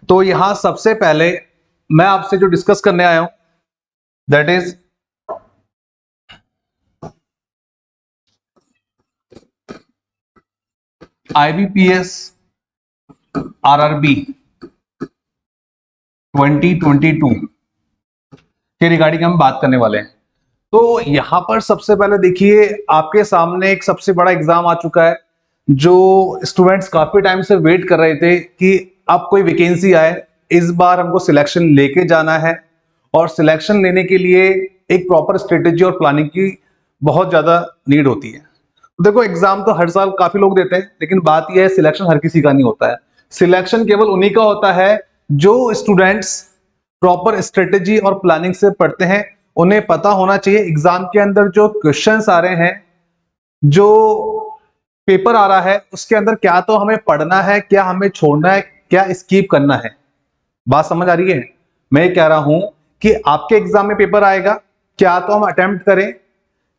तो यहां सबसे पहले मैं आपसे जो डिस्कस करने आया हूं दैट इज IBPS RRB 2022 के रिगार्डिंग हम बात करने वाले हैं। तो यहां पर सबसे पहले देखिए, आपके सामने एक सबसे बड़ा एग्जाम आ चुका है जो स्टूडेंट्स काफी टाइम से वेट कर रहे थे कि अब कोई वैकेंसी आए। इस बार हमको सिलेक्शन लेके जाना है और सिलेक्शन लेने के लिए एक प्रॉपर स्ट्रेटेजी और प्लानिंग की बहुत ज्यादा नीड होती है। देखो, एग्जाम तो हर साल काफी लोग देते हैं, लेकिन बात यह है सिलेक्शन हर किसी का नहीं होता है। सिलेक्शन केवल उन्हीं का होता है जो स्टूडेंट्स प्रॉपर स्ट्रेटेजी और प्लानिंग से पढ़ते हैं। उन्हें पता होना चाहिए एग्जाम के अंदर जो क्वेश्चंस आ रहे हैं, जो पेपर आ रहा है, उसके अंदर क्या तो हमें पढ़ना है, क्या हमें छोड़ना है, क्या स्किप करना है। बात समझ आ रही है? मैं ये कह रहा हूं कि आपके एग्जाम में पेपर आएगा, क्या तो हम अटेम्प्ट करें,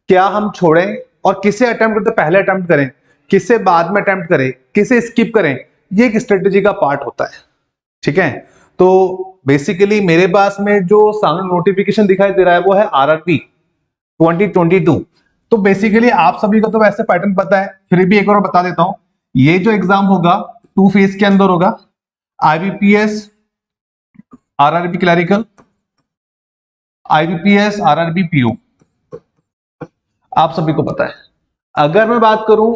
क्या हम छोड़ें, और किसे अटेम्प्ट करते पहले अटेम्प्ट करें, किसे बाद में अटेम्प्ट करें, किसे स्किप करें, ये एक स्ट्रेटेजी का पार्ट होता है। ठीक है, तो बेसिकली मेरे पास में जो सामने नोटिफिकेशन दिखाई दे रहा है वो है RRB 2022। तो बेसिकली आप सभी को तो वैसे पैटर्न पता है, फिर भी एक बार बता देता हूं। ये जो एग्जाम होगा 2 फेज के अंदर होगा, IBPS RRB clerical, IBPS RRB PO, आप सभी को पता है। अगर मैं बात करूं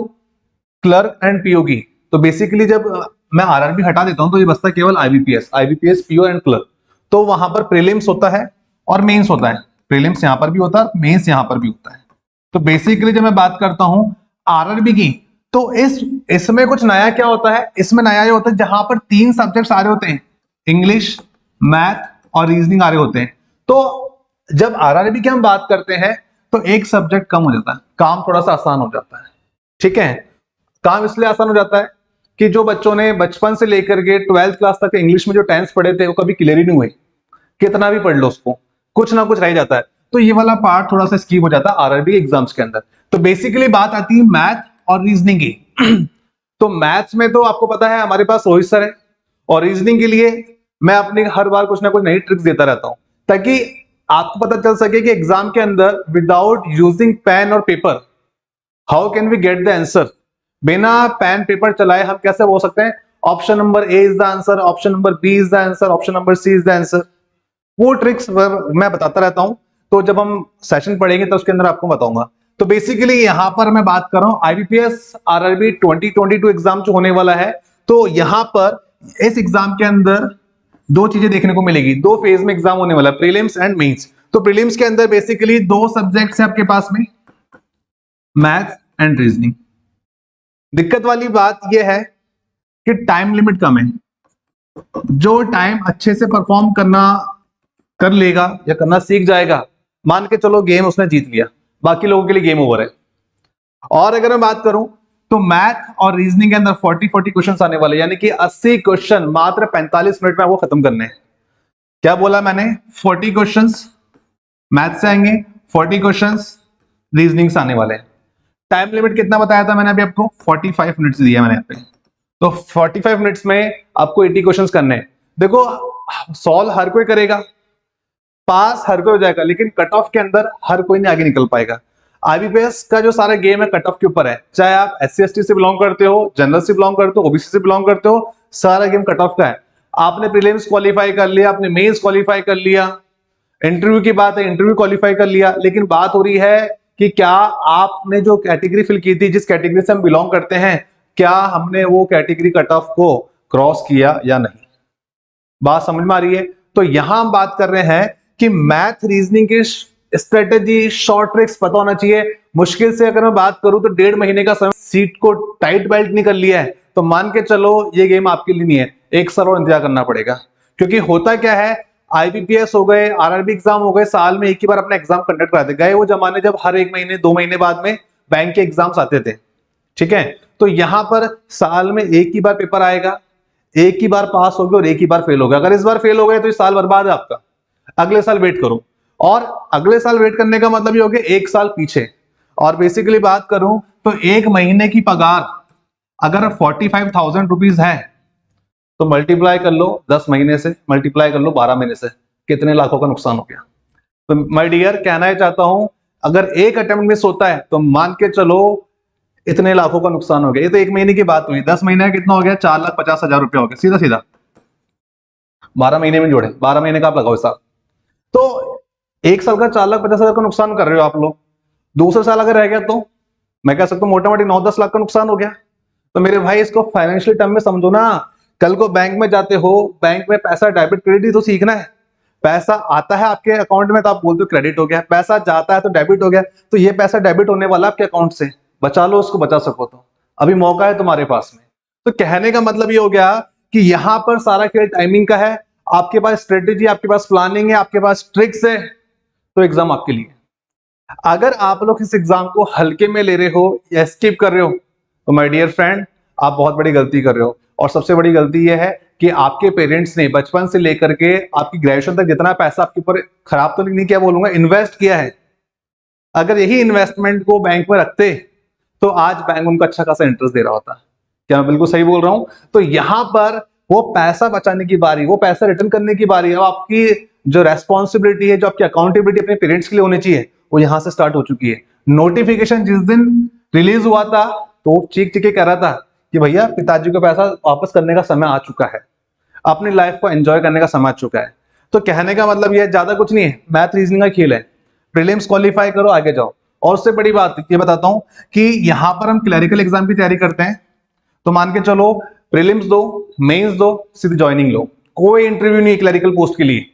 क्लर्क एंड PO की, तो बेसिकली जब मैं RRB हटा देता हूं तो ये बचता है केवल IBPS PO एंड क्लर्क। तो वहां पर प्रीलिम्स होता है और मेंस होता है। प्रीलिम्स यहां पर भी होता है, मेंस यहां पर भी होता है। तो बेसिकली जब मैं बात करता हूं RRB की, तो इसमें कुछ नया क्या होता है, इसमें नया ये होता है जहां पर 3 सब्जेक्ट्स आ रहे होते हैं, इंग्लिश, मैथ और रीजनिंग आ रहे होते हैं। तो जब RRB की हम बात करते हैं तो एक सब्जेक्ट कम हो जाता है, काम थोड़ा सा आसान हो जाता है। ठीक है, काम इसलिए आसान हो जाता है कि जो बच्चों ने बचपन से लेकर के 12th क्लास तक इंग्लिश में जो टेंस पढ़े थे वो कभी क्लियर ही नहीं हुए। कितना भी पढ़ लो उसको, कुछ ना कुछ रह जाता है। तो ये वाला पार्ट थोड़ा सा स्किप हो जाता है RRB एग्जाम्स के अंदर। तो बेसिकली बात आती है मैथ और रीजनिंग की। तो मैथ्स में तो आपको पता है हमारे पास रोहित सर है, और रीजनिंग के लिए मैं अपनी हर बार कुछ ना कुछ नई ट्रिक्स देता रहता हूं ताकि आपको पता चल सके कि एग्जाम के अंदर विदाउट यूजिंग पेन और paper how can we get the answer. बिना पेन पेपर चलाए हम कैसे बोल सकते हैं option number A is the answer, option number B is the answer, option number C is the answer. वो ट्रिक्स मैं बताता रहता हूं, तो जब हम सेशन पढ़ेंगे तो उसके अंदर आपको बताऊंगा। तो बेसिकली यहां पर मैं बात कर रहा हूं IBPS RRB 2022 एग्जाम जो होने वाला है। तो यहां पर इस एग्जाम के अंदर दो चीजें देखने को मिलेगी। 2 फेज में एग्जाम होने वाला है, प्रीलिम्स एंड मेंस। तो प्रीलिम्स के अंदर बेसिकली 2 सब्जेक्ट्स हैं आपके पास में, मैथ्स एंड रीजनिंग। दिक्कत वाली बात यह है कि टाइम लिमिट कम है। जो टाइम अच्छे से परफॉर्म कर लेगा या करना सीख जाएगा, मान के चलो गेम उसने जीत लिया, बाकी लोगों के लिए गेम ओवर है। और अगर मैं बात करूं तो मैथ और रीजनिंग के अंदर 40 क्वेश्चंस आने वाले, यानी कि 80 क्वेश्चन मात्र 45 मिनट में आपको खत्म करने हैं। क्या बोला मैंने? 40 क्वेश्चंस मैथ से आएंगे, 40 क्वेश्चंस रीजनिंग से आने वाले हैं। टाइम लिमिट कितना बताया था मैंने अभी आपको? 45 मिनट्स दिया मैंने यहाँ पे। तो 45 मिनट्स में आपको 80 क्वेश्चंस करने हैं। देखो, सॉल्व हर कोई करेगा, पास हर कोई हो जाएगा, लेकिन कट ऑफ के अंदर हर कोई नहीं आगे निकल पाएगा। IBPS का जो सारा गेम है कट ऑफ के ऊपर है। चाहे आप SC/ST से बिलोंग करते हो, जनरल से बिलोंग करते हो, OBC से बिलोंग करते हो, सारा गेम कट ऑफ का है। आपने प्रीलिम्स क्वालिफाई कर लिया, आपने मेंस क्वालिफाई कर लिया, इंटरव्यू की बात है, इंटरव्यू क्वालिफाई कर लिया, लेकिन बात हो रही है कि क्या आपने जो कैटेगरी फिल की थी, जिस कैटेगरी से हम बिलोंग करते हैं, क्या हमने वो कैटेगरी कट ऑफ को क्रॉस किया या नहीं। बात समझ में आ रही है? तो यहां हम बात कर रहे हैं कि मैथ रीजनिंग की स्ट्रेटेजी, शॉर्ट ट्रिक्स पता होना चाहिए। मुश्किल से अगर मैं बात करूं तो 1.5 महीने का समय, सीट को टाइट बेल्ट नहीं कर लिया है तो मान के चलो ये गेम आपके लिए नहीं है, 1 साल और इंतजार करना पड़ेगा। क्योंकि होता क्या है, IBPS हो गए, RRB एग्जाम हो गए, साल में एक ही बार अपना एग्जाम कंडक्ट कराते गए। वो जमाने जब हर 1 महीने 2 महीने बाद में बैंक के एग्जाम्स आते थे। ठीक है, तो यहां पर साल में एक ही बार पेपर आएगा, एक ही बार पास हो गए और एक ही बार फेल हो गए। अगर इस बार फेल हो गए तो इस साल बर्बाद है आपका, अगले साल वेट करो। और अगले साल वेट करने का मतलब ये हो गया 1 साल पीछे। और बेसिकली बात करूं तो 1 महीने की पगार अगर 45,000 रुपीज है तो मल्टीप्लाई कर लो 10 महीने से, मल्टीप्लाई कर लो 12 महीने से, कितने लाखों का नुकसान हो गया। तो माय डियर, कहना ही चाहता हूं, अगर एक अटेम्प्ट मिस होता है तो मान के चलो इतने लाखों का नुकसान हो गया। ये तो एक महीने की बात हुई, 10 महीने का कितना हो गया, 4,50,000 रुपया हो गया सीधा सीधा। 12 महीने में जोड़े, 12 महीने का आप लगाओ हिसाब, तो एक साल का 4,50,000 का नुकसान कर रहे हो आप लोग। दूसरे साल अगर रह गया तो मैं कह सकता हूँ मोटा मोटी 9-10 लाख का नुकसान हो गया। तो मेरे भाई इसको फाइनेंशियल टर्म में समझो ना। कल को बैंक में जाते हो, बैंक में पैसा डेबिट क्रेडिट ही तो सीखना है। पैसा आता है आपके अकाउंट में तो आप बोलते हो क्रेडिट हो गया, पैसा जाता है तो डेबिट हो गया। तो ये पैसा डेबिट होने वाला आपके अकाउंट से, बचा लो उसको, बचा सको तो अभी मौका है तुम्हारे पास में। तो कहने का मतलब ये हो गया कि यहां पर सारा खेल टाइमिंग का है। आपके पास स्ट्रेटेजी, आपके पास प्लानिंग है, आपके पास ट्रिक्स है, तो एग्जाम आपके लिए। अगर आप लोग इस एग्जाम को हल्के में ले रहे हो या स्किप कर रहे हो तो माय डियर फ्रेंड, आप बहुत बड़ी गलती कर रहे हो। और सबसे बड़ी गलती यह है कि आपके पेरेंट्स ने बचपन से लेकर के आपकी ग्रेजुएशन तक जितना पैसा आपके ऊपर, खराब तो नहीं किया बोलूंगा, इन्वेस्ट किया है। अगर यही इन्वेस्टमेंट को बैंक में रखते तो आज बैंक उनको अच्छा खासा इंटरेस्ट दे रहा होता। क्या मैं बिल्कुल सही बोल रहा हूं? तो यहां पर वो पैसा बचाने की बारी, वो पैसा रिटर्न करने की बारी, अब आपकी जो रेस्पॉन्सिबिलिटी है, जो आपकी अकाउंटेबिलिटी अपने पेरेंट्स के लिए होनी चाहिए, वो यहां से स्टार्ट हो चुकी है। नोटिफिकेशन जिस दिन रिलीज हुआ था तो चीख चीख के कह रहा था कि भैया पिताजी को पैसा वापस करने का समय आ चुका है, अपनी लाइफ को एंजॉय करने का समय आ चुका है। तो कहने का मतलब यह ज्यादा कुछ नहीं है, मैथ रीजनिंग का खेल है। प्रीलिम्स क्वालिफाई करो, आगे जाओ। और उससे बड़ी बात ये बताता हूं कि यहां पर हम क्लरिकल एग्जाम की तैयारी करते हैं तो मान के चलो प्रीलिम्स दो, मेंस दो, सीधी ज्वाइनिंग लो, कोई इंटरव्यू नहीं क्लरिकल पोस्ट के लिए।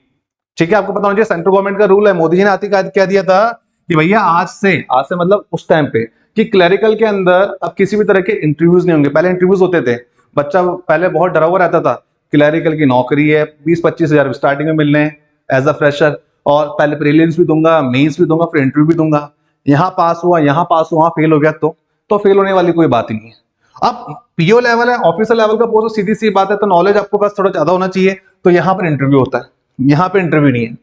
ठीक है, आपको पता होना चाहिए सेंट्रल गवर्नमेंट का रूल है। मोदी जी ने आते क्या दिया था कि भैया आज से मतलब उस टाइम पे कि क्लरिकल के अंदर अब किसी भी तरह के इंटरव्यूज नहीं होंगे। पहले इंटरव्यूज होते थे, बच्चा पहले बहुत डरा हुआ रहता था, क्लरिकल की नौकरी है, 20-25 हजार स्टार्टिंग में मिलने एज अ फ्रेशर, और पहले प्रीलिम्स भी दूंगा, मेंस भी दूंगा, फिर इंटरव्यू भी दूंगा। यहाँ पास हुआ, यहाँ पास हुआ, फेल हो गया तो फेल होने वाली कोई बात ही नहीं है। अब पीओ लेवल है, ऑफिसर लेवल का पोस्ट, सीधी सी बात है, तो नॉलेज आपको पास थोड़ा ज्यादा होना चाहिए। तो यहाँ पर इंटरव्यू होता है, यहाँ पे इंटरव्यू नहीं है।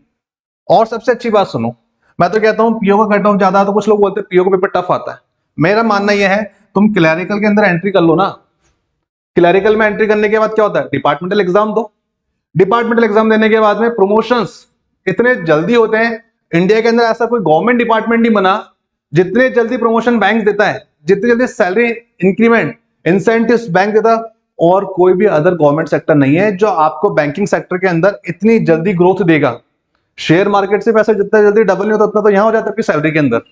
और सबसे अच्छी बात सुनो, मैं तो कहता हूँ पीओ का कट ऑफ ज्यादा है तो कुछ लोग बोलते हैं पीओ का पेपर टफ आता है। मेरा मानना यह है तुम क्लरिकल के अंदर एंट्री कर लो ना। क्लरिकल में एंट्री करने के बाद क्या होता है, डिपार्टमेंटल एग्जाम दो। डिपार्टमेंटल एग्जाम देने के बाद में प्रमोशंस इतने जल्दी होते हैं। इंडिया के अंदर ऐसा कोई गवर्नमेंट डिपार्टमेंट नहीं बना जितने जल्दी प्रमोशन बैंक देता है, जितनी जल्दी सैलरी इंक्रीमेंट इंसेंटिव्स बैंक देता, और कोई भी अदर गवर्नमेंट सेक्टर नहीं है जो आपको बैंकिंग सेक्टर के अंदर इतनी जल्दी ग्रोथ देगा। शेयर मार्केट से पैसा जितना जल्दी डबल नहीं होता उतना तो यहां हो जाता है आपकी सैलरी के अंदर।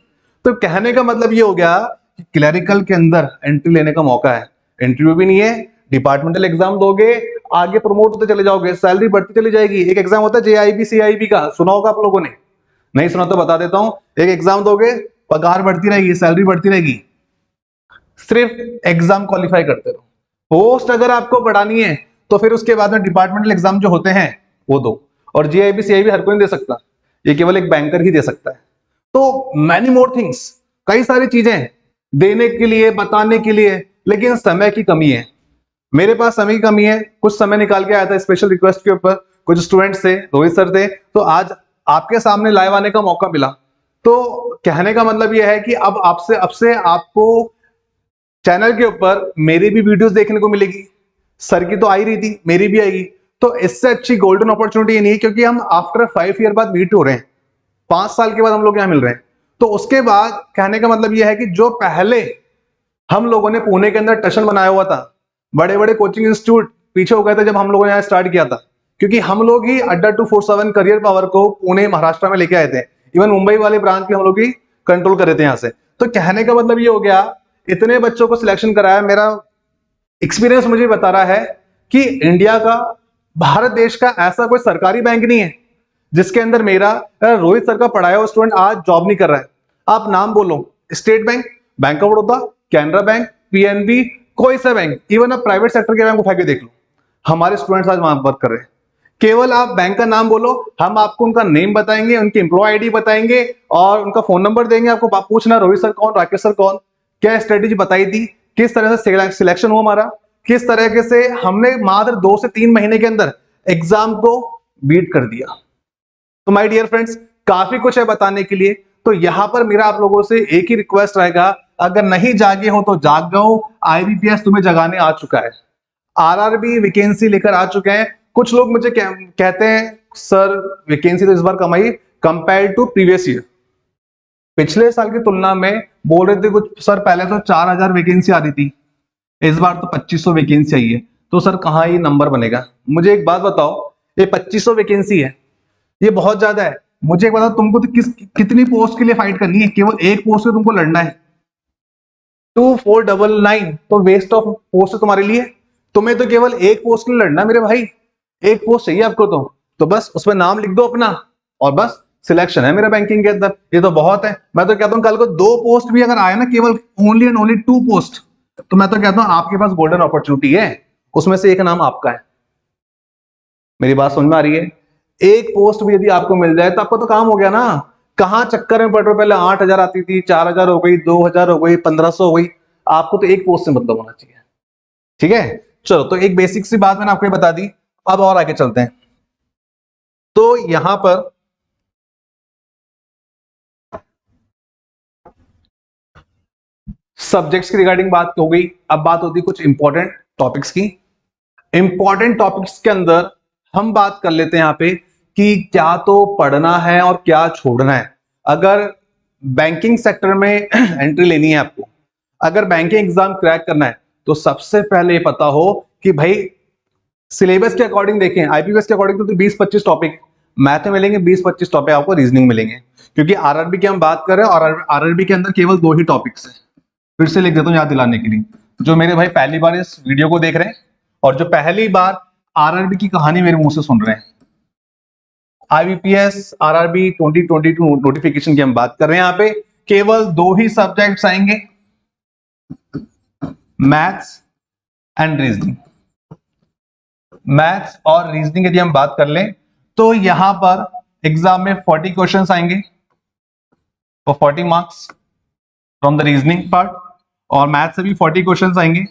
तो कहने का मतलब ये हो गया कि क्लरिकल के अंदर एंट्री लेने का मौका है, इंटरव्यू भी नहीं है, डिपार्टमेंटल एग्जाम दोगे, आगे प्रमोट होते चले जाओगे, सैलरी बढ़ती चली जाएगी। एक एग्जाम होता है जेआईबी सीआईबी का, सुना होगा आप लोगों ने, नहीं सुना तो बता देता हूं। एक एग्जाम दोगे, पगार बढ़ती रहेगी, सैलरी बढ़ती रहेगी, सिर्फ एग्जाम क्वालिफाई करते रहो। पोस्ट अगर आपको बढ़ानी है तो फिर उसके बाद में डिपार्टमेंटल एग्जाम जो होते हैं वो दो। और जीआईबी सीआईबी हर कोई नहीं दे सकता, ये केवल एक बैंकर ही दे सकता है। तो मैनी मोर थिंग्स, कई सारी चीजें देने के लिए, बताने के लिए, लेकिन समय की कमी है। मेरे पास समय की कमी है, कुछ समय निकाल के आया था स्पेशल रिक्वेस्ट के ऊपर, कुछ स्टूडेंट्स थे, रोहित सर थे, तो आज आपके सामने लाइव आने का मौका मिला। तो कहने का मतलब यह है कि अब आपसे आपको चैनल के ऊपर मेरी भी वीडियोस देखने को मिलेगी। सर की तो आ ही रही थी, मेरी भी आएगी। तो इससे अच्छी गोल्डन अपॉर्चुनिटी नहीं है, क्योंकि हम आफ्टर 5 ईयर बाद मीट हो रहे हैं, 5 साल के बाद हम लोग यहां मिल रहे हैं। तो उसके बाद कहने का मतलब यह है कि जो पहले हम लोगों ने पुणे के अंदर टशन बनाया हुआ था, बड़े बड़े कोचिंग इंस्टीट्यूट पीछे हो गए थे जब हम लोगों ने यहाँ स्टार्ट किया था, क्योंकि हम लोग ही अड्डा 247 करियर पावर को पुणे महाराष्ट्र में लेके आए थे। इवन मुंबई वाले ब्रांच भी हम लोग ही कंट्रोल कर रहे थे यहाँ से। तो कहने का मतलब ये हो गया, इतने बच्चों को सिलेक्शन कराया। मेरा एक्सपीरियंस मुझे बता रहा है कि इंडिया का, भारत देश का ऐसा कोई सरकारी बैंक नहीं है जिसके अंदर मेरा रोहित सर का पढ़ाया हुआ स्टूडेंट आज जॉब नहीं कर रहा है। आप नाम बोलो, state bank, bank of Baroda, Canara bank, PNB, कोई सा बैंक, इवन आप प्राइवेट सेक्टर के बैंक उठा के देख लो, हमारे स्टूडेंट्स आज वहां वर्क कर रहे हैं। केवल आप बैंक का नाम बोलो, हम आपको उनका नेम बताएंगे, उनकी एम्प्लॉय आईडी बताएंगे और उनका फोन नंबर देंगे। आपको पूछना रोहित सर कौन, राकेश सर कौन, क्या स्ट्रेटेजी बताई थी, किस तरह से सिलेक्शन हुआ हमारा, किस तरीके से हमने मात्र 2 से 3 महीने के अंदर एग्जाम को बीट कर दिया। तो माय डियर फ्रेंड्स, काफी कुछ है बताने के लिए। तो यहां पर मेरा आप लोगों से एक ही रिक्वेस्ट रहेगा, अगर नहीं जागे हो तो जाग जाओ, आईबीपीएस तुम्हें जगाने आ चुका है। आरआरबी वैकेंसी लेकर आ चुके हैं। कुछ लोग मुझे कहते हैं सर वैकेंसी तो इस बार कम आई कंपेयर टू प्रीवियस ईयर, पिछले साल की तुलना में बोल रहे थे कुछ सर, पहले तो 4000 वैकेंसी आ रही थी, इस बार तो 2500 वैकेंसी आई है। तो सर कहाँ ये नंबर बनेगा? मुझे एक बात बताओ, ये 2500 वैकेंसी है, ये बहुत ज्यादा है। मुझे एक बताओ, तुमको तो कितनी पोस्ट के लिए फाइट करनी है? केवल एक पोस्ट पे तुमको लड़ना है, 2499, तो वेस्ट ऑफ पोस्ट है तुम्हारे लिए। तुम्हें तो केवल एक पोस्ट के लिए लड़ना मेरे भाई, एक पोस्ट चाहिए आपको तो बस उसमें नाम लिख दो अपना और बस सिलेक्शन है मेरा बैंकिंग के अंदर। ये तो बहुत है। मैं तो कहता हूं कल को 2 पोस्ट भी अगर आए ना, केवल ओनली एंड ओनली 2 पोस्ट, तो मैं तो कहता हूं आपके पास गोल्डन अपॉर्चुनिटी है, उसमें से एक नाम आपका है। मेरी बात समझ में आ रही है? एक पोस्ट भी यदि आपको मिल जाए तो आपका तो काम हो गया ना। कहां चक्कर में पड़ रहे हो? पहले 8000 आती थी, 4000 हो गई, 2000 हो गई, 1500 हो गई। आपको तो एक पोस्ट से मतलब होना चाहिए। ठीक है, चलो तो एक बेसिक सी बात मैंने आपको बता दी। अब और आगे चलते हैं। तो यहां पर सब्जेक्ट्स की रिगार्डिंग बात हो गई। अब बात होती है कुछ इंपॉर्टेंट टॉपिक्स की। इंपॉर्टेंट टॉपिक्स के अंदर हम बात कर लेते हैं यहां पे कि क्या तो पढ़ना है और क्या छोड़ना है। अगर बैंकिंग सेक्टर में एंट्री लेनी है आपको, अगर बैंकिंग एग्जाम क्रैक करना है, तो सबसे पहले ये पता हो कि भाई सिलेबस के अकॉर्डिंग देखें, आईपीएस के अकॉर्डिंग तो 20-25 टॉपिक मैथ में मिलेंगे, 20-25 टॉपिक आपको रीजनिंग मिलेंगे, क्योंकि आरआरबी की हम बात कर रहे हैं और आरआरबी के अंदर केवल 2 ही टॉपिक्स हैं। फिर से लिख देता हूं याद दिलाने के लिए, जो मेरे भाई पहली बार इस वीडियो को देख रहे हैं और जो पहली बार आरआरबी की कहानी मेरे मुंह से सुन रहे हैं। आईबीपीएस आरआरबी 2022 नोटिफिकेशन की हम बात कर रहे हैं। यहां पे केवल 2 ही सब्जेक्ट्स आएंगे, मैथ्स एंड रीजनिंग। मैथ्स और रीजनिंग यदि हम बात कर लें तो यहां पर एग्जाम में 40 क्वेश्चंस आएंगे और 40 marks from the reasoning part, और मैथ्स से भी 40 क्वेश्चंस आएंगे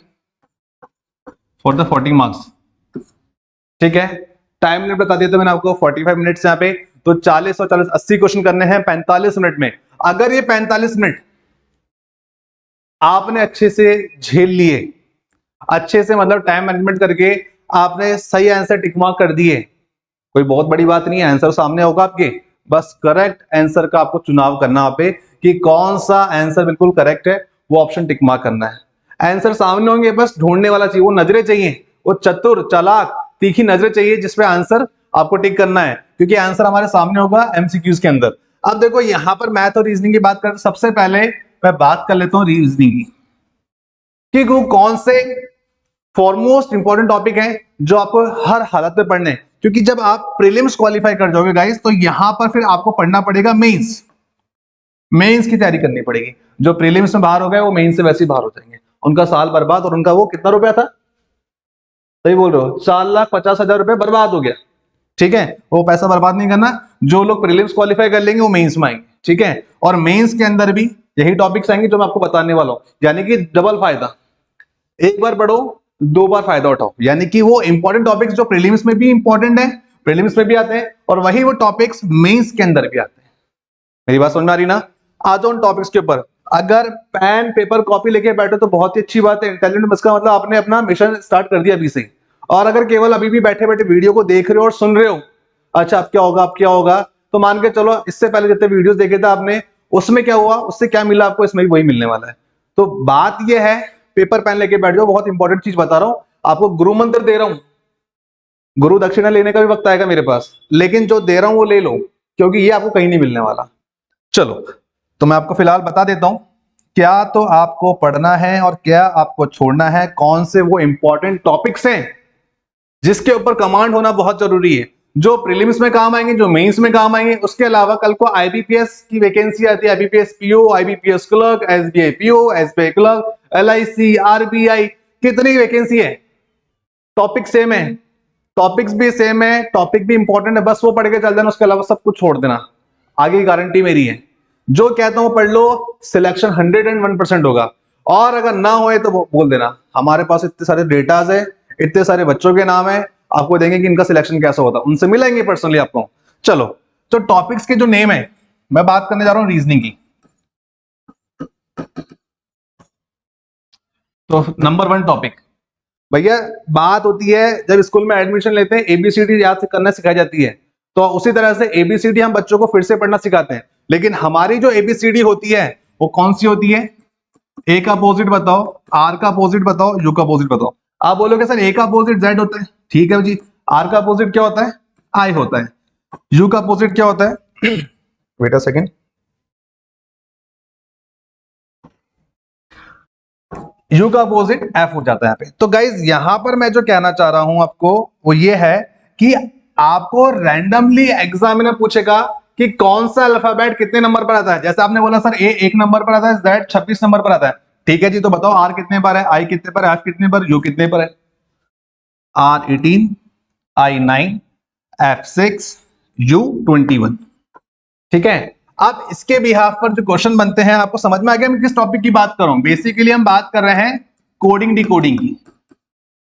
फॉर द 40 मार्क्स। ठीक है, टाइम लिमिट बता दिया था मैंने आपको, 45 मिनट्स यहाँ पे, तो 40 और 40 80 क्वेश्चन करने हैं 45 मिनट में। अगर ये 45 मिनट आपने अच्छे से झेल लिए, अच्छे से मतलब टाइम मैनेजमेंट करके आपने सही आंसर टिक मार्क कर दिए, कोई बहुत बड़ी बात नहीं है, आंसर सामने होगा आपके, बस करेक्ट आंसर का आपको चुनाव करना आप पे कि कौन सा आंसर बिल्कुल करेक्ट है, वो ऑप्शन टिक मार्क करना है। आंसर सामने होंगे, बस ढूंढने वाला चाहिए, वो नजरें चाहिए, वो चतुर चालाक तीखी नजरें चाहिए जिसपे आंसर आपको टिक करना है, क्योंकि आंसर हमारे सामने होगा एमसीक्यूज के अंदर। अब देखो यहां पर मैथ और रीजनिंग की बात करते, सबसे पहले मैं बात कर लेता हूं रीजनिंग की कि वो कौन से फॉरमोस्ट इंपॉर्टेंट टॉपिक है जो आपको हर हालत में पढ़ने हैं। क्योंकि जब आप प्रीलिम्स क्वालिफाई कर जाओगे गाइस, तो यहां पर फिर आपको पढ़ना पड़ेगा मेंस, मेंस की तैयारी करनी पड़ेगी। जो प्रीलिम्स में बाहर हो गए वो मेंस से वैसे ही बाहर हो जाएंगे, उनका साल बर्बाद, और उनका वो कितना रुपया था, सही बोल रहे हो, 4,50,000 रुपए बर्बाद हो गया। ठीक है, वो पैसा बर्बाद नहीं करना। जो लोग प्रीलिम्स क्वालिफाई कर लेंगे वो मेंस में आएंगे। ठीक है, और मेंस के अंदर भी यही टॉपिक्स आएंगे जो मैं आपको बताने वाला हूं, यानी कि डबल फायदा, एक बार पढ़ो 2 बार फायदा उठाओ। यानी कि वो इंपॉर्टेंट टॉपिक्स जो प्रीलिम्स में भी इंपॉर्टेंट है, प्रीलिम्स में भी आते हैं, और वही वो टॉपिक्स मेंस के अंदर भी आते हैं। मेरी बात समझ में आ रही ना? आ जाओ उन टॉपिक्स के ऊपर। अगर पेन पेपर कॉपी लेके बैठे तो बहुत ही अच्छी बात है, इंटेलिजेंट बस का मतलब आपने अपना मिशन स्टार्ट कर दिया अभी से। और अगर केवल अभी भी बैठे बैठे वीडियो को देख रहे हो और सुन रहे हो, अच्छा अब क्या होगा अब क्या होगा, तो मान के चलो इससे पहले जितने वीडियोस देखे थे आपने, उसमें क्या हुआ, उससे क्या मिला आपको, इसमें भी वही मिलने वाला है। तो बात यह है, पेपर पेन लेके बैठ जाओ, बहुत इंपॉर्टेंट चीज बता रहा हूं आपको, गुरु मंत्र दे रहा हूं। गुरु दक्षिणा लेने का भी वक्त आएगा मेरे पास, लेकिन जो दे रहा हूं वो ले लो, क्योंकि ये आपको कहीं नहीं मिलने वाला। चलो तो मैं आपको फिलहाल बता देता हूं क्या तो आपको पढ़ना है और क्या आपको छोड़ना है, कौन से वो इंपॉर्टेंट टॉपिक्स हैं जिसके ऊपर कमांड होना बहुत जरूरी है, जो प्रीलिम्स में काम आएंगे, जो मेंस में काम आएंगे। उसके अलावा कल को आईबीपीएस की वैकेंसी आती है, IBPS PO, IBPS clerk, SBI PO, SBI clerk, LIC, RBI, कितनी वैकेंसी है, टॉपिक सेम है, टॉपिक्स भी सेम है, टॉपिक भी इंपॉर्टेंट है, बस वो पढ़ के चल देना, उसके अलावा सब कुछ छोड़ देना, आगे की गारंटी मेरी है। जो कहता हूं पढ़ लो, सिलेक्शन 101% होगा, और अगर ना होए तो बोल देना, हमारे पास इतने सारे डेटाज है, इतने सारे बच्चों के नाम है, आपको देंगे कि इनका सिलेक्शन कैसा होता, उनसे मिलेंगे पर्सनली आपको। चलो तो टॉपिक्स के जो नेम है, मैं बात करने जा रहा हूं रीजनिंग की। तो नंबर 1 टॉपिक भैया बात होती है जब स्कूल में एडमिशन लेते हैं एबीसीडी याद से करना सिखाई जाती है, तो उसी तरह से एबीसीडी हम बच्चों को फिर से पढ़ना सिखाते हैं, लेकिन हमारी जो एबीसीडी होती है वो कौन सी होती है? ए का अपोजिट बताओ, आर का अपोजिट बताओ, यू का अपोजिट बताओ। आप बोलोगे सर ए का अपोजिट जेड होता है, ठीक है जी। आर का अपोजिट क्या होता है? आई होता है। यू का अपोजिट क्या होता है? वेट अ सेकेंड, यू का अपोजिट एफ हो जाता है यहाँ पे। तो गाइज यहां पर मैं जो कहना चाह रहा हूं आपको वो ये है कि आपको रैंडमली एग्जामिनर पूछेगा कि कौन सा अल्फाबेट कितने नंबर पर आता है। जैसे आपने बोला सर ए 1 नंबर पर आता है, जेड 26 नंबर पर आता है, ठीक है जी। तो बताओ आर कितने पर है, आई कितने पर है, एफ कितने पर, यू कितने पर है? आर 18, आई 9, एफ 6, यू 21, ठीक है। अब इसके बिहाफ पर जो क्वेश्चन बनते हैं, आपको समझ में आ गया मैं किस टॉपिक की बात कर रहा हूं? बेसिकली हम बात कर रहे हैं कोडिंग डिकोडिंग की।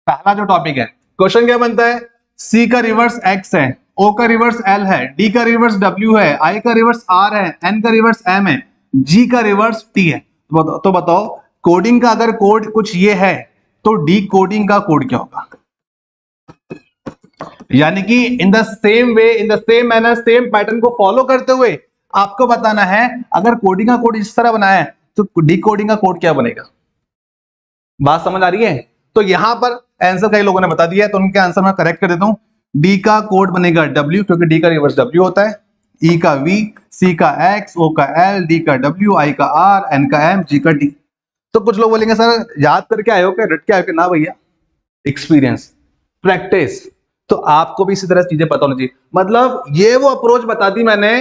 पहला जो टॉपिक है, क्वेश्चन क्या बनता है? सी का रिवर्स एक्स है, ओ का रिवर्स एल है, डी का रिवर्स डब्ल्यू है, आई का रिवर्स आर है, एन का रिवर्स एम है, जी का रिवर्स टी है। तो बताओ कोडिंग का अगर कोड कुछ ये है तो डी कोडिंग का कोड क्या होगा? यानी कि in the same way, in the same manner, same pattern को फॉलो करते हुए आपको बताना है अगर कोडिंग का कोड इस तरह बनाया है तो डिकोडिंग का कोड क्या बनेगा। बात समझ आ रही है? तो यहां पर आंसर कई लोगों ने बता दिया है, तो उनके आंसर मैं करेक्ट कर देता हूं। डी का कोड बनेगा डब्ल्यू, क्योंकि डी का रिवर्स डब्ल्यू होता है, ई का वी, सी का एक्स, ओ का एल, डी का डब्ल्यू, आई का आर, एन का एम, जी का डी। तो कुछ लोग बोलेंगे सर याद करके आए हो क्या, रट के आए हो? ना भैया, एक्सपीरियंस, प्रैक्टिस। तो आपको भी इसी तरह चीजें पता होनी चाहिए। मतलब ये वो अप्रोच बता दी मैंने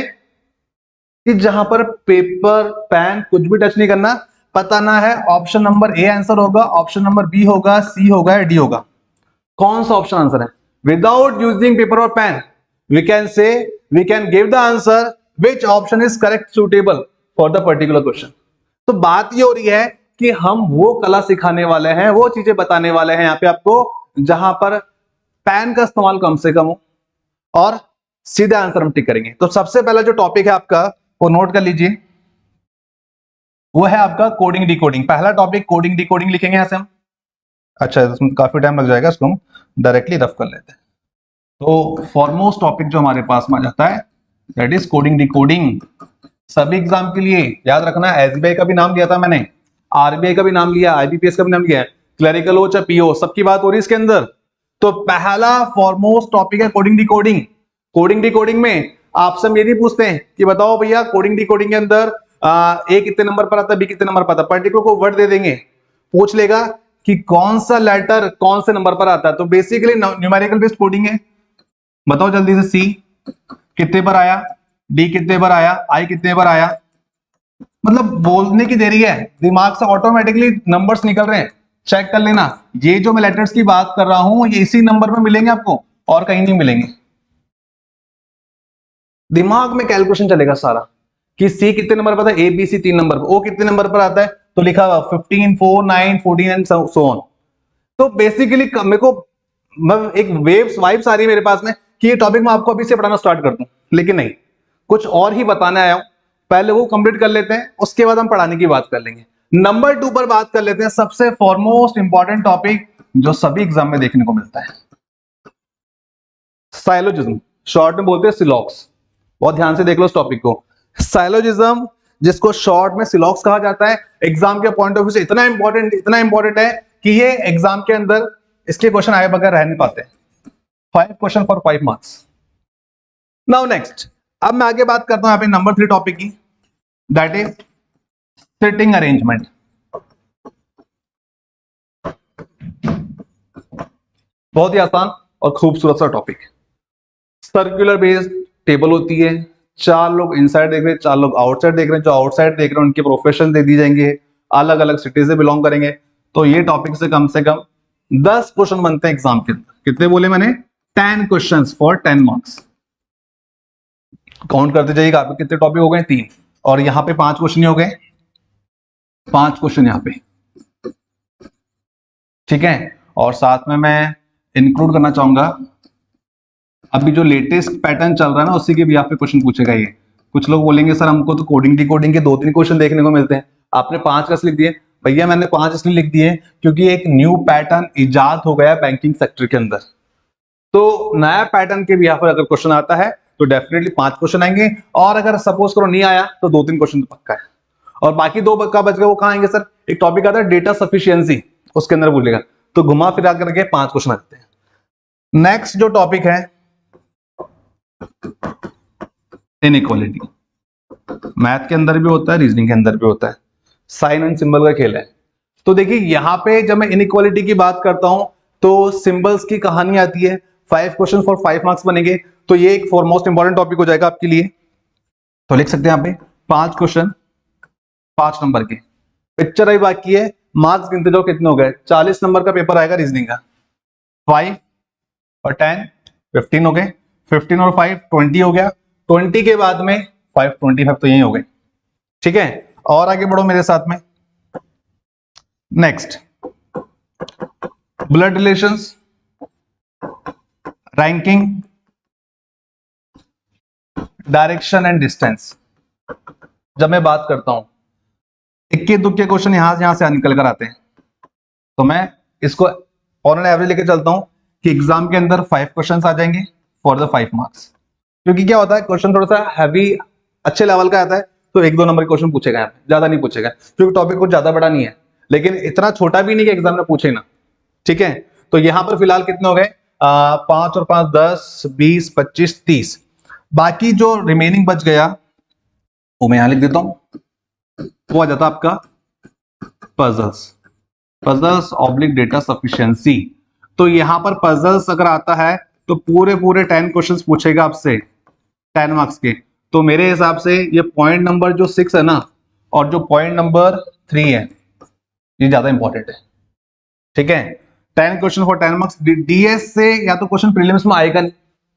कि जहां पर पेपर पेन कुछ भी टच नहीं करना, पता ना है ऑप्शन नंबर ए आंसर होगा, ऑप्शन नंबर बी होगा, सी होगा या डी होगा, कौन सा ऑप्शन आंसर है। विदाउट यूजिंग पेपर और pen we can say, we can give the answer which option is correct suitable for the particular question. तो बात ये हो रही है कि हम वो कला सिखाने वाले हैं, वो चीजें बताने वाले हैं यहाँ पे आपको जहां पर पेन का इस्तेमाल कम से कम हो और सीधा आंसर हम टिक करेंगे। तो सबसे पहला जो टॉपिक है आपका वो नोट कर लीजिए, वो है आपका कोडिंग डिकोडिंग। पहला टॉपिक कोडिंग डिकोडिंग लिखेंगे यहां से हम। अच्छा, इसमें काफी टाइम लग जाएगा, इसको हम डायरेक्टली रफ कर लेते हैं। तो फॉरमोस्ट टॉपिक जो हमारे पास में आ जाता है दैट इज कोडिंग डिकोडिंग। सभी एग्जाम के लिए याद रखना, एसबीआई का भी नाम लिया था मैंने, आरबीआई का भी नाम लिया, आईबीपीएस का भी नाम लिया, क्लरिकल हो चाहे पीओ, सबकी बात हो रही है इसके अंदर। तो पहला फॉरमोस्ट टॉपिक है कोडिंग डिकोडिंग। कोडिंग डिकोडिंग में आपसे हम ये नहीं पूछते हैं कि बताओ भैया कोडिंग डिकोडिंग के अंदर ए कितने नंबर पर आता है, बी कितने नंबर पर आता है, पर्टिकुलर को वर्ड दे देंगे, पूछ लेगा कि कौन सा लेटर कौन से नंबर पर आता है। तो बेसिकली न्यूमेरिकल बेस्ड कोडिंग है। बताओ जल्दी से, सी कितने पर आया, डी कितने पर आया, आई कितने पर आया। मतलब बोलने की देरी है, दिमाग से ऑटोमेटिकली नंबर्स निकल रहे हैं, चेक कर लेना। ये जो मैं लेटर्स की बात कर रहा हूं ये इसी नंबर में मिलेंगे आपको और कहीं नहीं मिलेंगे। दिमाग में कैलकुलेशन चलेगा सारा कि सी कितने नंबर पर आता है, ए बी सी 3 नंबर पर, ओ कितने नंबर पर आता है, तो लिखा हुआ 15, 4, 9, 14 एंड सो ऑन। तो बेसिकली मेरे को एक वेव्स वाइब्स आ रही है मेरे पास में कि ये टॉपिक मैं आपको अभी से पढ़ाना स्टार्ट कर दूं, लेकिन नहीं, कुछ और ही बताने आया हूं। पहले वो कंप्लीट कर लेते हैं, उसके बाद हम पढ़ाने की बात कर लेंगे। नंबर 2 पर बात कर लेते हैं, सबसे फॉरमोस्ट इंपॉर्टेंट टॉपिक जो सभी एग्जाम में देखने को मिलता है, साइलोजिज्म, शॉर्ट में बोलते हैं सिलॉक्स। बहुत ध्यान से देख लो इस टॉपिक को। साइलोजिज्म, जिसको शॉर्ट में सिलॉक्स कहा जाता है, एग्जाम के पॉइंट ऑफ व्यू से इतना इंपॉर्टेंट है कि ये एग्जाम के अंदर इसके क्वेश्चन आए बगैर रह नहीं पाते। 5 question for 5 marks. Now next, अब मैं आगे बात करता हूं यहाँ पे नंबर 3 टॉपिक की, दैट इज सिटिंग अरेंजमेंट। बहुत ही आसान और खूबसूरत सा टॉपिक। सर्कुलर बेस्ड टेबल होती है, 4 लोग इनसाइड देख रहे हैं, 4 लोग आउटसाइड देख रहे हैं। जो आउटसाइड देख रहे हैं उनके प्रोफेशन दे दी जाएंगे, अलग अलग सिटी से बिलोंग करेंगे। तो ये टॉपिक से कम 10 क्वेश्चन बनते हैं एग्जाम के अंदर। कितने बोले मैंने? 10 क्वेश्चंस फॉर 10 मार्क्स। काउंट करते जाइएगा, आपके कितने टॉपिक हो गए? 3, और यहां पे 5 क्वेश्चन हो गए, 5 क्वेश्चन यहां पे, ठीक है। और साथ में मैं इंक्लूड करना चाहूंगा अभी जो लेटेस्ट पैटर्न चल रहा है ना, उसी के भी यहाँ पे क्वेश्चन पूछेगा ये। कुछ लोग बोलेंगे सर हमको तो कोडिंग डिकोडिंग के 2-3 क्वेश्चन देखने को मिलते हैं, आपने 5 कैसे लिख दिए? भैया मैंने 5 इसलिए लिख दिए क्योंकि एक न्यू पैटर्न इजाद हो गया बैंकिंग सेक्टर के अंदर। तो नया पैटर्न के बिहाफ पर अगर क्वेश्चन आता है तो डेफिनेटली 5 क्वेश्चन आएंगे, और अगर सपोज करो नहीं आया तो 2-3 क्वेश्चन तो पक्का है। और बाकी 2 का बच गए, वो कहां आएंगे सर? एक टॉपिक आता है डेटा सफिशिएंसी, उसके अंदर बोलेगा, तो घुमा फिरा करके 5 क्वेश्चन आते हैं। नेक्स्ट जो टॉपिक है इनइक्वालिटी, मैथ के अंदर भी होता है, रीजनिंग के अंदर भी होता है, साइन एंड सिंबल का खेल है। तो देखिए यहां पे जब मैं इनइक्वालिटी की बात करता हूं तो सिंबल्स की कहानी आती है, 5 क्वेश्चन फॉर 5 मार्क्स बनेंगे, तो ये एक फॉरमोस्ट इंपॉर्टेंट टॉपिक हो जाएगा आपके लिए। तो लिख सकते हैं यहां पे 5 क्वेश्चन 5 नंबर के। पिक्चर अभी बाकी है, मार्क्स गिनते जाओ कितने हो गए। 40 नंबर का पेपर आएगा रीजनिंग का, 5 और 10 15 हो गए, 15 और 5 20 हो गया, 20 के बाद में 5 25 तो यही हो गए। ठीक है, और आगे बढ़ो मेरे साथ में। Next blood relations, ranking, direction and distance. जब मैं बात करता हूं इक्के दुक्के क्वेश्चन यहां से निकल कर आते हैं, तो मैं इसको ऑन एन एवरेज लेके चलता हूं कि एग्जाम के अंदर 5 क्वेश्चंस आ जाएंगे फॉर द 5 मार्क्स। क्योंकि क्या होता है, क्वेश्चन थोड़ा सा हैवी अच्छे लेवल का आता है तो 1-2 नंबर के क्वेश्चन पूछेगा यहाँ पे, ज्यादा नहीं पूछेगा, क्योंकि टॉपिक कुछ ज्यादा बड़ा नहीं है, लेकिन इतना छोटा भी नहीं कि एग्जाम में पूछे ना। ठीक है, तो यहां पर फिलहाल कितने हो गए, 5 और 5 10 20 25 30। बाकी जो रिमेनिंग बच गया वो मैं यहां लिख देता हूं, वो आ जाता आपका पजल्स ऑब्लिक डेटा सफिशिएंसी। तो यहां पर पजल्स अगर आता है तो पूरे 10 क्वेश्चंस पूछेगा आपसे 10 मार्क्स के। तो मेरे हिसाब से ये पॉइंट नंबर जो 6 है ना, और जो पॉइंट नंबर 3 है, ये ज्यादा इंपॉर्टेंट है। ठीक है, 10 क्वेश्चन फॉर 10 मार्क्स। डीएस से या तो क्वेश्चन प्रीलिम्स में आएगा नहीं,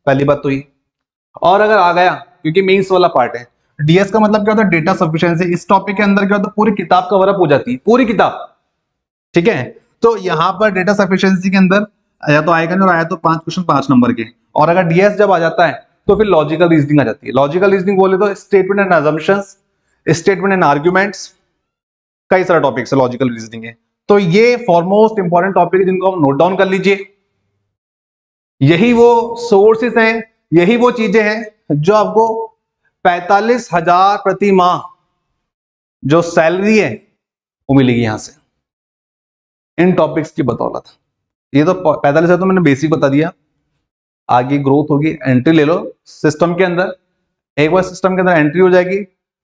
पहली बात तो ये, और अगर आ गया, क्योंकि मेंस वाला पार्ट है, डीएस का मतलब क्या होता है, डेटा सफिशिएंसी। इस टॉपिक के अंदर क्या होता है, पूरी किताब कवर अप हो जाती है, पूरी किताब। ठीक है, तो यहां पर डेटा सफिशिएंसी के अंदर या तो आएगा नहीं, और आया तो 5 क्वेश्चन 5 नंबर के। और अगर डीएस जब आ जाता है तो फिर लॉजिकल रीजनिंग आ जाती है। लॉजिकल रीजनिंग बोले तो statement and assumptions, statement and arguments, कई सारे टॉपिक्स है लॉजिकल रीजनिंग है। तो ये फॉरमोस्ट इंपॉर्टेंट टॉपिक है जिनको आप नोट डाउन कर लीजिए। यही वो सोर्सेस हैं, यही वो चीजें हैं जो आपको 45,000 प्रति माह जो सैलरी है वो मिलेगी यहां से, इन टॉपिक्स की बदौलत। ये तो 45 है तो मैंने बेसिक बता दिया, आगे ग्रोथ होगी, एंट्री ले लो सिस्टम के अंदर। एक बार सिस्टम के अंदर एंट्री हो जाएगी,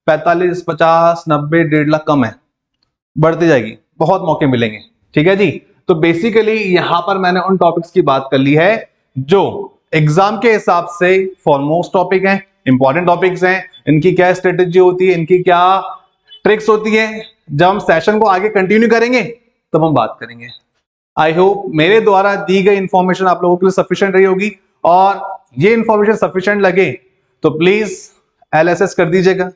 45 50 90 1.5 लाख कम है, बढ़ती जाएगी, बहुत मौके मिलेंगे। ठीक है जी, तो बेसिकली यहां पर मैंने उन टॉपिक्स की बात कर ली है जो एग्जाम के हिसाब से फॉरमोस्ट टॉपिक हैं, इंपॉर्टेंट टॉपिक्स हैं। इनकी क्या स्ट्रेटेजी होती है, इनकी क्या ट्रिक्स होती है, जब हम सेशन को आगे कंटिन्यू करेंगे तब हम बात करेंगे। आई होप मेरे द्वारा दी गई इंफॉर्मेशन आप लोगों के लिए सफिशिएंट रही होगी, और ये इंफॉर्मेशन सफिशिएंट लगे तो प्लीज LSS कर दीजिएगा,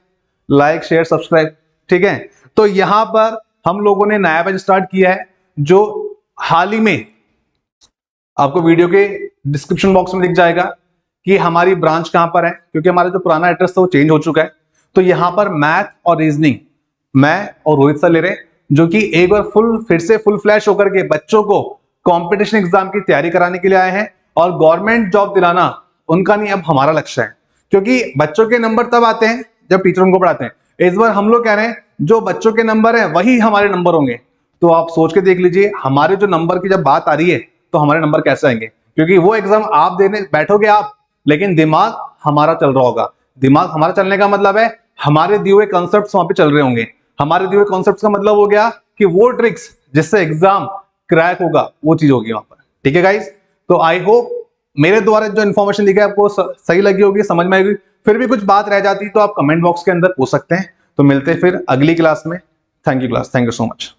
लाइक शेयर सब्सक्राइब। ठीक है, तो यहां पर हम लोगों ने नया बैच स्टार्ट किया है, जो हाल ही में आपको वीडियो के डिस्क्रिप्शन बॉक्स में दिख जाएगा कि हमारी ब्रांच कहां पर है, क्योंकि हमारा जो पुराना एड्रेस था वो चेंज हो चुका है। तो यहां पर मैथ और रीजनिंग मैं और रोहित सर ले रहे हैं, जो कि एक बार फिर से फुल फ्लैश होकर के बच्चों को कंपटीशन एग्जाम की तैयारी कराने के लिए आए हैं, और गवर्नमेंट जॉब दिलाना उनका नहीं अब हमारा लक्ष्य है। क्योंकि बच्चों के नंबर तब आते हैं जब टीचर उनको पढ़ाते हैं। इस बार हम लोग कह रहे हैं जो बच्चों के नंबर है वही हमारे नंबर होंगे। तो आप सोच के देख लीजिए, हमारे जो नंबर की जब बात आ रही है तो हमारे नंबर कैसे आएंगे, क्योंकि वो एग्जाम आप देने बैठोगे आप, लेकिन दिमाग हमारा चल रहा होगा। दिमाग हमारा चलने का मतलब है हमारे दिए हुए कॉन्सेप्ट्स वहां पे चल रहे होंगे। हमारे दिए हुए कॉन्सेप्ट्स का मतलब हो गया कि वो ट्रिक्स जिससे एग्जाम क्रैक होगा वो चीज होगी वहां पर। ठीक है गाइस, तो आई होप मेरे द्वारा जो इन्फॉर्मेशन दी गई आपको सही लगी होगी, समझ में आएगी। फिर भी कुछ बात रह जाती तो आप कमेंट बॉक्स के अंदर पूछ सकते हैं। तो मिलते हैं फिर अगली क्लास में। Thank you class, thank you so much.